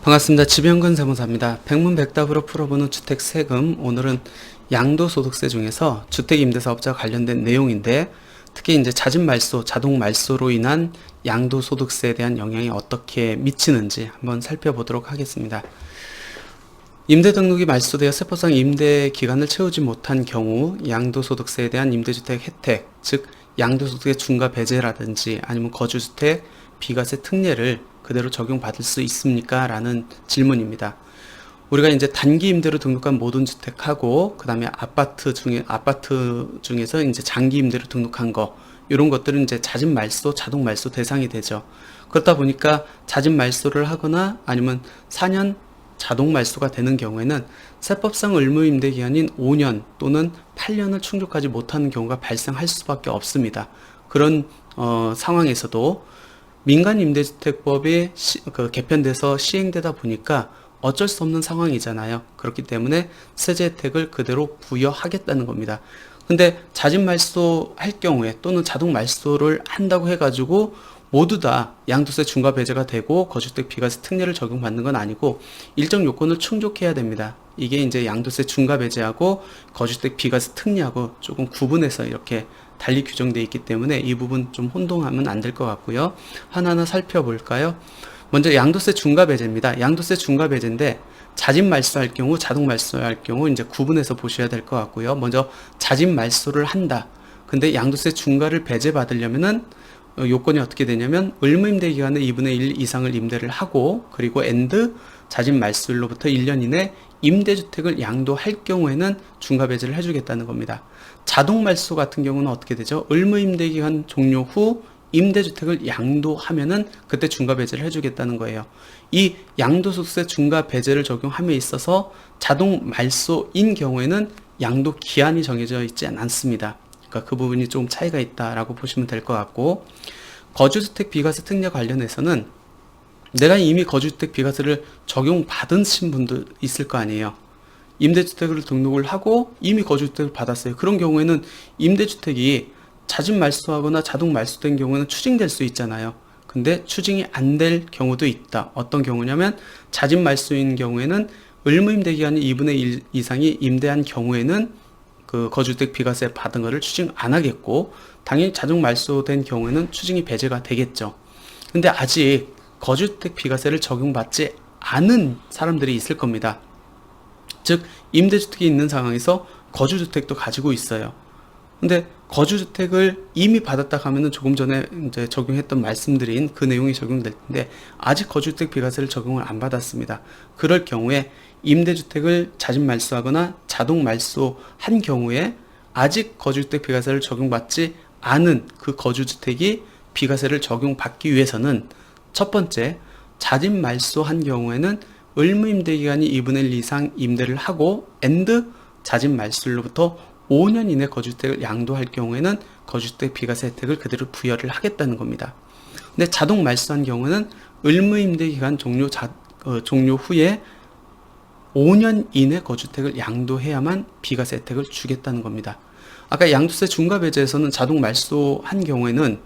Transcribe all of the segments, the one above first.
반갑습니다. 지병근 세무사입니다. 백문백답으로 풀어보는 주택세금, 오늘은 양도소득세 중에서 주택임대사업자 관련된 내용인데, 특히 이제 잦은 말소, 자동 말소로 인한 양도소득세에 대한 영향이 어떻게 미치는지 한번 살펴보도록 하겠습니다. 임대 등록이 말소되어 세법상 임대 기간을 채우지 못한 경우 양도소득세에 대한 임대주택 혜택, 즉 양도소득의 중과 배제라든지 아니면 거주주택 비과세 특례를 그대로 적용받을 수 있습니까? 라는 질문입니다. 우리가 이제 단기 임대로 등록한 모든 주택하고 그 다음에 아파트 중에서 이제 장기 임대로 등록한 거, 이런 것들은 이제 잦은 말소, 자동 말소 대상이 되죠. 그렇다 보니까 잦은 말소를 하거나 아니면 4년 자동 말소가 되는 경우에는 세법상 의무 임대 기간인 5년 또는 8년을 충족하지 못하는 경우가 발생할 수밖에 없습니다. 그런 상황에서도 민간임대주택법이 개편돼서 시행되다 보니까 어쩔 수 없는 상황이잖아요. 그렇기 때문에 세제 혜택을 그대로 부여하겠다는 겁니다. 근데 잦은 말소 할 경우에 또는 자동 말소를 한다고 해가지고 모두 다 양도세 중과 배제가 되고 거주주택 비과세 특례를 적용받는 건 아니고 일정 요건을 충족해야 됩니다. 이게 이제 양도세 중과 배제하고 거주주택 비과세 특례하고 조금 구분해서 이렇게 달리 규정되어 있기 때문에 이 부분 좀 혼동하면 안 될 것 같고요. 하나하나 살펴볼까요? 먼저 양도세 중과 배제입니다. 양도세 중과 배제인데 잦은 말소할 경우, 자동 말소할 경우 이제 구분해서 보셔야 될 것 같고요. 먼저 잦은 말소를 한다. 근데 양도세 중과를 배제받으려면은 요건이 어떻게 되냐면 의무임대 기간의 2분의 1 이상을 임대를 하고, 그리고 잦은 말소일로부터 1년 이내 임대주택을 양도할 경우에는 중과 배제를 해주겠다는 겁니다. 자동 말소 같은 경우는 어떻게 되죠? 의무임대 기간 종료 후 임대주택을 양도하면은 그때 중과 배제를 해주겠다는 거예요. 이 양도소득세 중과 배제를 적용함에 있어서 자동 말소인 경우에는 양도 기한이 정해져 있지 않습니다. 그러니까 그 부분이 좀 차이가 있다라고 보시면 될 것 같고, 거주주택 비과세 특례 관련해서는 내가 이미 거주주택 비과세를 적용받으신 분도 있을 거 아니에요. 임대주택을 등록을 하고 이미 거주주택을 받았어요. 그런 경우에는 임대주택이 잦은 말소하거나 자동 말소된 경우는 추징될 수 있잖아요. 근데 추징이 안 될 경우도 있다. 어떤 경우냐면 잦은 말소인 경우에는 의무임대 기간이 2분의 1 이상이 임대한 경우에는 그 거주주택 비과세 받은 거를 추징 안 하겠고, 당연히 자동 말소된 경우에는 추징이 배제가 되겠죠. 근데 아직 거주주택 비과세를 적용받지 않은 사람들이 있을 겁니다. 즉 임대주택이 있는 상황에서 거주주택도 가지고 있어요. 근데 거주주택을 이미 받았다 하면은 조금 전에 이제 적용했던 말씀드린 그 내용이 적용될 텐데 아직 거주주택 비과세를 적용을 안 받았습니다. 그럴 경우에 임대주택을 잦은 말소하거나 자동 말소한 경우에 아직 거주주택 비과세를 적용받지 않은 그 거주주택이 비과세를 적용받기 위해서는 첫 번째, 잦은 말소한 경우에는 의무임대 기간이 2분의 1 이상 임대를 하고 잦은 말소일로부터 5년 이내 거주주택을 양도할 경우에는 거주주택 비과세 혜택을 그대로 부여를 하겠다는 겁니다. 근데 자동 말소한 경우는 의무임대 기간 종료 후에 5년 이내 거주주택을 양도해야만 비과세 혜택을 주겠다는 겁니다. 아까 양도세 중과 배제에서는 자동 말소한 경우에는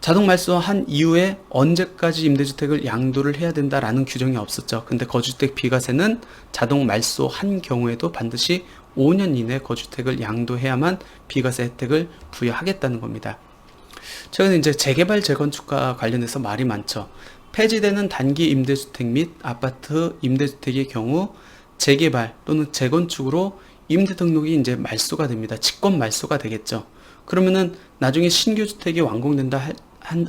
자동 말소한 이후에 언제까지 임대주택을 양도를 해야 된다라는 규정이 없었죠. 근데 거주주택 비과세는 자동 말소한 경우에도 반드시 5년 이내 거주주택을 양도해야만 비과세 혜택을 부여하겠다는 겁니다. 최근에 이제 재개발 재건축과 관련해서 말이 많죠. 폐지되는 단기 임대주택 및 아파트 임대주택의 경우 재개발 또는 재건축으로 임대 등록이 이제 말소가 됩니다. 직권 말소가 되겠죠. 그러면은 나중에 신규 주택이 완공된다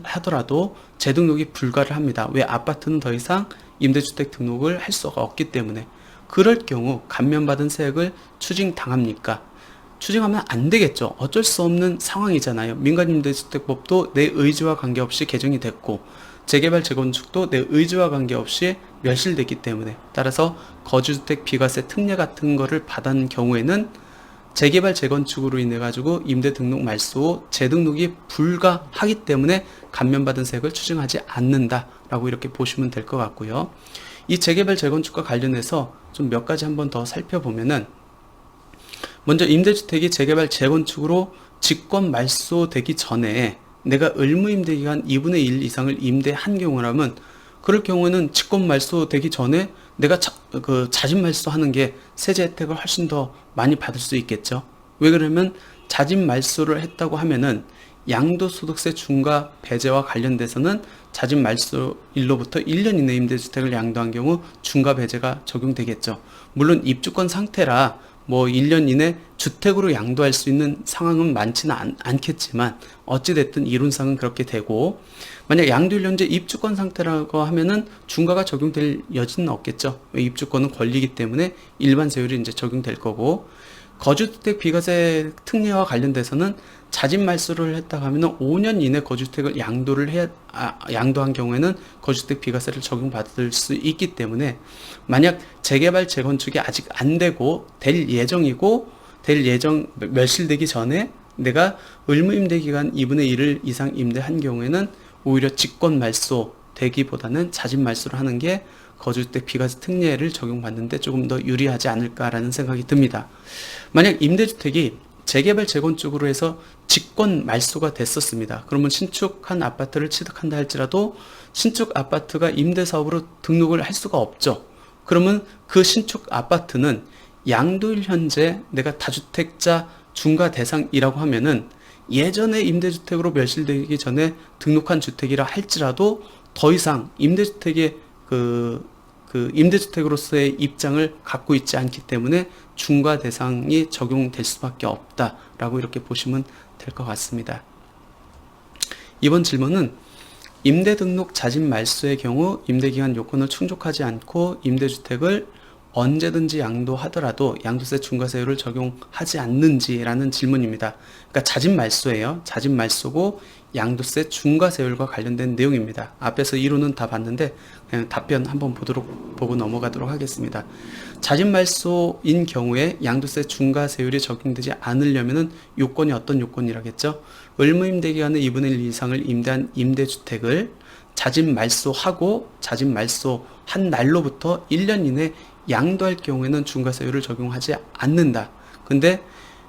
하더라도 재등록이 불가를 합니다. 왜? 아파트는 더 이상 임대주택 등록을 할 수가 없기 때문에. 그럴 경우 감면받은 세액을 추징당합니까? 추징하면 안 되겠죠. 어쩔 수 없는 상황이잖아요. 민간임대주택법도 내 의지와 관계없이 개정이 됐고 재개발 재건축도 내 의지와 관계없이 멸실됐기 때문에, 따라서 거주주택 비과세 특례 같은 거를 받은 경우에는 재개발 재건축으로 인해 가지고 임대 등록 말소 후 재등록이 불가하기 때문에 감면받은 세액을 추징하지 않는다라고 이렇게 보시면 될 것 같고요. 이 재개발 재건축과 관련해서 좀 몇 가지 한번 더 살펴보면은, 먼저 임대주택이 재개발 재건축으로 직권 말소되기 전에 내가 의무임대 기간 2분의 1 이상을 임대한 경우라면 그럴 경우에는 직권 말소되기 전에 내가 자진 말소하는 게 세제 혜택을 훨씬 더 많이 받을 수 있겠죠. 왜 그러면 자진 말소를 했다고 하면은 양도소득세 중과 배제와 관련돼서는 자진 말소일로부터 1년 이내 임대주택을 양도한 경우 중과 배제가 적용되겠죠. 물론 입주권 상태라 뭐 1년 이내 주택으로 양도할 수 있는 상황은 많지는 않겠지만 어찌됐든 이론상은 그렇게 되고, 만약 양도 1년제 입주권 상태라고 하면은 중과가 적용될 여지는 없겠죠. 입주권은 권리이기 때문에 일반 세율이 이제 적용될 거고, 거주주택 비과세 특례와 관련돼서는 자진 말소를 했다고 하면은 5년 이내 거주주택을 양도한 경우에는 거주주택 비과세를 적용받을 수 있기 때문에, 만약 재개발 재건축이 아직 안 되고 멸실되기 전에 내가 의무임대 기간 2분의 1을 이상 임대한 경우에는 오히려 직권 말소 되기보다는 자진 말소를 하는 게 거주주택 비과세 특례를 적용받는데 조금 더 유리하지 않을까라는 생각이 듭니다. 만약 임대주택이 재개발 재건축으로 해서 직권 말소가 됐었습니다. 그러면 신축한 아파트를 취득한다 할지라도 신축 아파트가 임대사업으로 등록을 할 수가 없죠. 그러면 그 신축 아파트는 양도일 현재 내가 다주택자 중과 대상이라고 하면은 예전에 임대주택으로 멸실되기 전에 등록한 주택이라 할지라도 더 이상 임대주택의 임대주택으로서의 입장을 갖고 있지 않기 때문에 중과 대상이 적용될 수밖에 없다라고 이렇게 보시면 될 것 같습니다. 이번 질문은 임대 등록 자진 말소의 경우 임대기간 요건을 충족하지 않고 임대주택을 언제든지 양도하더라도 양도세 중과세율을 적용하지 않는지라는 질문입니다. 그러니까 자진 말소예요. 자진 말소고 양도세 중과세율과 관련된 내용입니다. 앞에서 이론은 다 봤는데 그냥 답변 한번 보고 넘어가도록 하겠습니다. 자진 말소인 경우에 양도세 중과세율이 적용되지 않으려면은 요건이 어떤 요건이라겠죠? 의무임대 기간의 2분의 1 이상을 임대한 임대주택을 자진 말소하고 자진 말소한 날로부터 1년 이내 양도할 경우에는 중과세율을 적용하지 않는다. 근데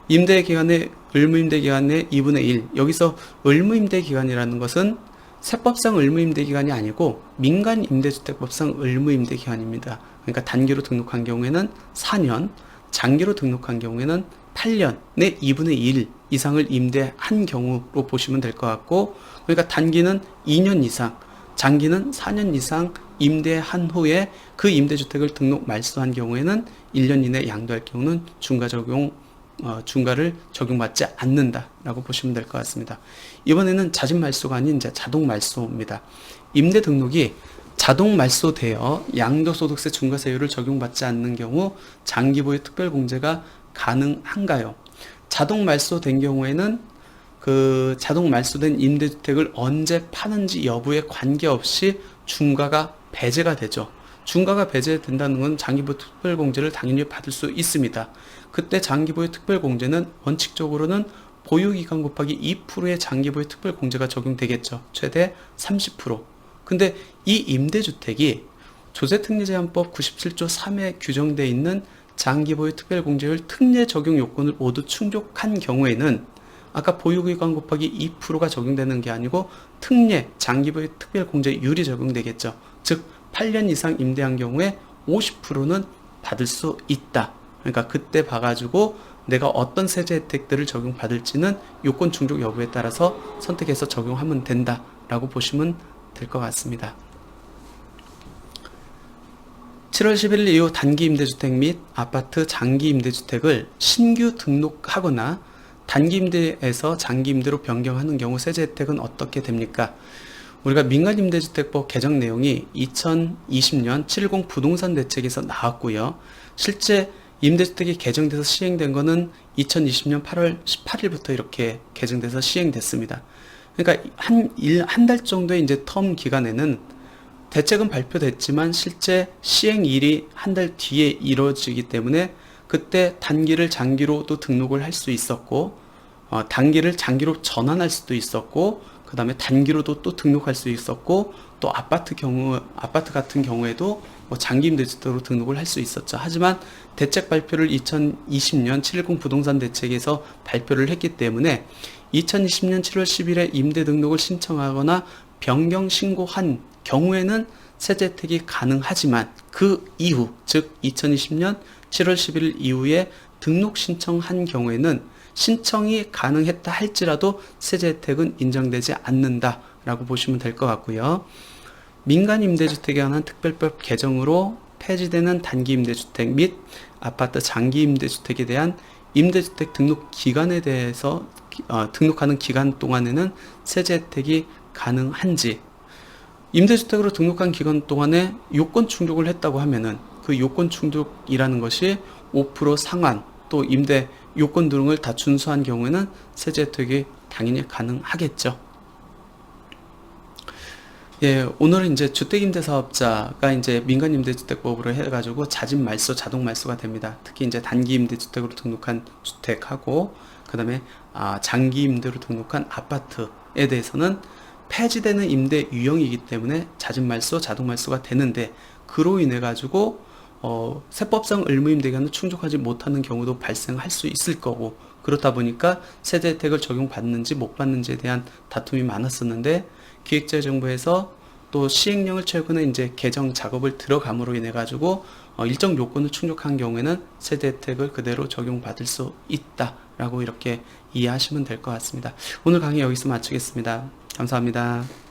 의무임대 기간의 2분의 1, 여기서 의무임대 기간이라는 것은 세법상 의무임대 기간이 아니고 민간임대주택법상 의무임대 기간입니다. 그러니까 단기로 등록한 경우에는 4년, 장기로 등록한 경우에는 8년의 2분의 1 이상을 임대한 경우로 보시면 될 것 같고, 그러니까 단기는 2년 이상, 장기는 4년 이상 임대한 후에 그 임대주택을 등록 말소한 경우에는 1년 이내 양도할 경우는 중과를 적용받지 않는다라고 보시면 될 것 같습니다. 이번에는 자진 말소가 아닌 이제 자동 말소입니다. 임대 등록이 자동 말소되어 양도소득세 중과세율을 적용받지 않는 경우 장기보유 특별공제가 가능한가요? 자동 말소된 경우에는 그 자동 말소된 임대주택을 언제 파는지 여부에 관계없이 중과가 배제가 되죠. 중과가 배제된다는 건 장기보유 특별공제를 당연히 받을 수 있습니다. 그때 장기보유 특별공제는 원칙적으로는 보유기간 곱하기 2%의 장기보유 특별공제가 적용되겠죠. 최대 30%. 근데 이 임대주택이 조세특례제한법 97조 3에 규정되어 있는 장기보유 특별공제율 특례 적용 요건을 모두 충족한 경우에는 아까 보유기간 곱하기 2%가 적용되는 게 아니고 특례 장기보유 특별공제율이 적용되겠죠. 즉 8년 이상 임대한 경우에 50%는 받을 수 있다. 그러니까 그때 봐가지고 내가 어떤 세제 혜택들을 적용받을지는 요건 충족 여부에 따라서 선택해서 적용하면 된다라고 보시면 될 것 같습니다. 7월 11일 이후 단기 임대주택 및 아파트 장기 임대주택을 신규 등록하거나 단기 임대에서 장기 임대로 변경하는 경우 세제 혜택은 어떻게 됩니까? 우리가 민간임대주택법 개정 내용이 2020년 7.10 부동산 대책에서 나왔고요. 실제 임대주택이 개정돼서 시행된 거는 2020년 8월 18일부터 이렇게 개정돼서 시행됐습니다. 그러니까 한 달 정도의 이제 텀 기간에는 대책은 발표됐지만 실제 시행일이 한 달 뒤에 이루어지기 때문에 그때 단기를 장기로도 등록을 할 수 있었고, 단기를 장기로 전환할 수도 있었고, 그 다음에 단기로도 또 등록할 수 있었고, 또 아파트 같은 경우에도 뭐 장기 임대주택으로 등록을 할 수 있었죠. 하지만 대책 발표를 2020년 7.10 부동산 대책에서 발표를 했기 때문에 2020년 7월 10일에 임대 등록을 신청하거나 변경 신고한 경우에는 세제 혜택이 가능하지만 그 이후, 즉 2020년 7월 11일 이후에 등록 신청한 경우에는 신청이 가능했다 할지라도 세제 혜택은 인정되지 않는다라고 보시면 될 것 같고요. 민간 임대주택에 관한 특별법 개정으로 폐지되는 단기 임대주택 및 아파트 장기 임대주택에 대한 임대주택 등록 기간에 대해서 등록하는 기간 동안에는 세제 혜택이 가능한지, 임대주택으로 등록한 기간 동안에 요건 충족을 했다고 하면은 그 요건 충족이라는 것이 5% 상환 또 임대 요건 등을 다 준수한 경우에는 세제 혜택이 당연히 가능하겠죠. 예, 오늘은 이제 주택임대사업자가 이제 민간임대주택법으로 해가지고 자진말소, 자동말소가 됩니다. 특히 이제 단기임대주택으로 등록한 주택하고, 그 다음에 장기임대로 등록한 아파트에 대해서는 폐지되는 임대 유형이기 때문에 자진말소, 자동말소가 되는데, 그로 인해 가지고 세법상 의무임대기간을 충족하지 못하는 경우도 발생할 수 있을 거고, 그렇다 보니까 세제 혜택을 적용받는지 못 받는지에 대한 다툼이 많았었는데, 기획재정부에서 또 시행령을 최근에 이제 개정 작업을 들어감으로 인해 가지고 일정 요건을 충족한 경우에는 세제 혜택을 그대로 적용받을 수 있다라고 이렇게 이해하시면 될 것 같습니다. 오늘 강의 여기서 마치겠습니다. 감사합니다.